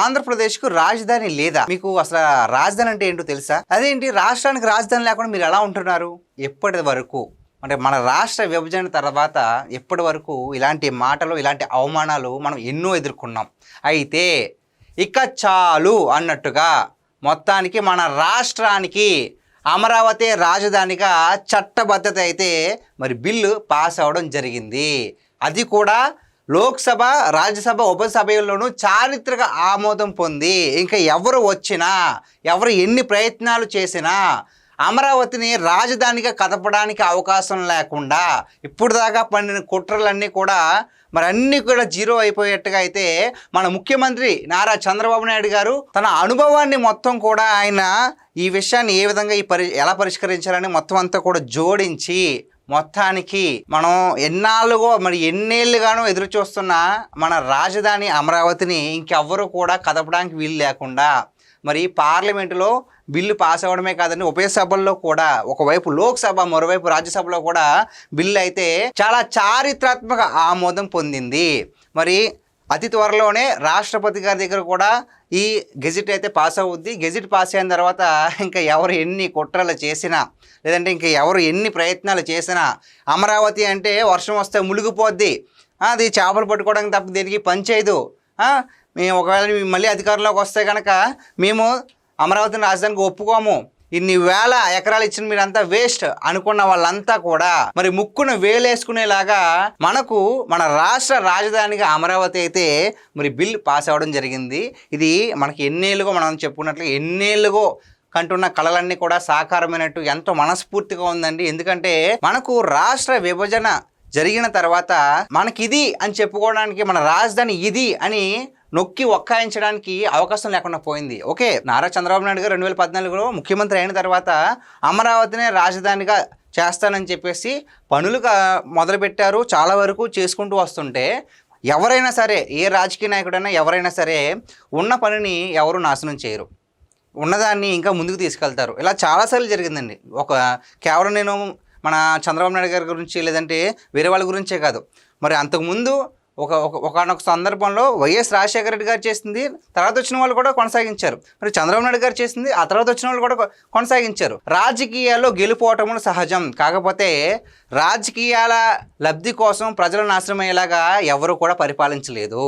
ఆంధ్రప్రదేశ్కు రాజధాని లేదా? మీకు అసలు రాజధాని అంటే ఏంటో తెలుసా? అదేంటి రాష్ట్రానికి రాజధాని లేకుండా మీరు ఎలా ఉంటున్నారు? ఎప్పటి వరకు అంటే మన రాష్ట్ర విభజన తర్వాత ఎప్పటి వరకు ఇలాంటి మాటలు, ఇలాంటి అవమానాలు మనం ఎన్నో ఎదుర్కొన్నాం. అయితే ఇక చాలు అన్నట్టుగా మొత్తానికి మన రాష్ట్రానికి అమరావతి రాజధానిగా చట్టబద్ధత అయితే మరి బిల్లు పాస్ అవ్వడం జరిగింది. అది కూడా లోక్సభ, రాజ్యసభ ఉపసభల్లోనూ చారిత్రక ఆమోదం పొంది ఇంకా ఎవరు వచ్చినా, ఎవరు ఎన్ని ప్రయత్నాలు చేసినా అమరావతిని రాజధానిగా కదపడానికి అవకాశం లేకుండా ఇప్పుడు దాకా పండిన కుట్రలన్నీ కూడా మరి అన్నీ కూడా జీరో అయిపోయేట్టుగా అయితే మన ముఖ్యమంత్రి నారా చంద్రబాబు నాయుడు గారు తన అనుభవాన్ని మొత్తం కూడా ఆయన ఈ విషయాన్ని ఏ విధంగా ఎలా పరిష్కరించాలని మొత్తం అంతా కూడా జోడించి మొత్తానికి మనం ఎన్నేళ్ళుగానో ఎదురు చూస్తున్న మన రాజధాని అమరావతిని ఇంకెవ్వరూ కూడా కదపడానికి వీలు లేకుండా మరి పార్లమెంటులో బిల్లు పాస్ అవ్వడమే కాదండి, ఉభయ సభల్లో కూడా ఒకవైపు లోక్సభ, మరోవైపు రాజ్యసభలో కూడా బిల్లు అయితే చాలా చారిత్రాత్మక ఆమోదం పొందింది. మరి అతి త్వరలోనే రాష్ట్రపతి గారి దగ్గర కూడా ఈ గెజిట్ అయితే పాస్ అవుద్ది. గెజిట్ పాస్ అయిన తర్వాత ఇంకా ఎవరు ఎన్ని కుట్రలు చేసినా, లేదంటే ఇంకా ఎవరు ఎన్ని ప్రయత్నాలు చేసినా అమరావతి అంటే వర్షం వస్తే మునిగిపోద్ది, అది చేపలు పట్టుకోవడానికి తప్ప దేనికి పని చేయదు, మేము ఒకవేళ మళ్ళీ అధికారంలోకి వస్తే కనుక మేము అమరావతిని రాజధానికి ఒప్పుకోము, ఇన్ని వేల ఎకరాలు ఇచ్చిన మీరంతా వేస్ట్ అనుకున్న వాళ్ళంతా కూడా మరి ముక్కును వేలేసుకునేలాగా మన రాష్ట్ర రాజధానిగా అమరావతి అయితే మరి బిల్ పాస్ అవ్వడం జరిగింది. ఇది మనకి ఎన్నేళ్ళుగో మనం చెప్పుకున్నట్లు ఎన్నేళ్ళుగో కంటున్న కళలన్నీ కూడా సాకారమైనట్టు ఎంతో మనస్ఫూర్తిగా ఉందండి. ఎందుకంటే మనకు రాష్ట్ర విభజన జరిగిన తర్వాత మనకిది అని చెప్పుకోవడానికి, మన రాజధాని ఇది అని నొక్కి ఒక్కాయించడానికి అవకాశం లేకుండా పోయింది. ఓకే, నారా చంద్రబాబు నాయుడు గారు 2014లో ముఖ్యమంత్రి అయిన తర్వాత అమరావతినే రాజధానిగా చేస్తానని చెప్పేసి పనులు మొదలుపెట్టారు. చాలా వరకు చేసుకుంటూ వస్తుంటే ఎవరైనా సరే, ఏ రాజకీయ నాయకుడైనా ఎవరైనా సరే ఉన్న పనిని ఎవరు నాశనం చేయరు, ఉన్నదాన్ని ఇంకా ముందుకు తీసుకెళ్తారు. ఇలా చాలాసార్లు జరిగిందండి. కేవలం నేను మన చంద్రబాబు నాయుడు గారి గురించి లేదంటే వేరే వాళ్ళ గురించే కాదు, మరి అంతకుముందు ఒకనొక సందర్భంలో వైఎస్ రాజశేఖర రెడ్డి గారు చేసింది తర్వాత వచ్చిన వాళ్ళు కూడా కొనసాగించారు. మరి చంద్రబాబు నాయుడు గారు చేసింది ఆ తర్వాత వచ్చిన వాళ్ళు కూడా కొనసాగించారు. రాజకీయాల్లో గెలుపోవటములు సహజం, కాకపోతే రాజకీయాల లబ్ధి కోసం ప్రజల నాశనం అయ్యేలాగా ఎవరు కూడా పరిపాలించలేదు.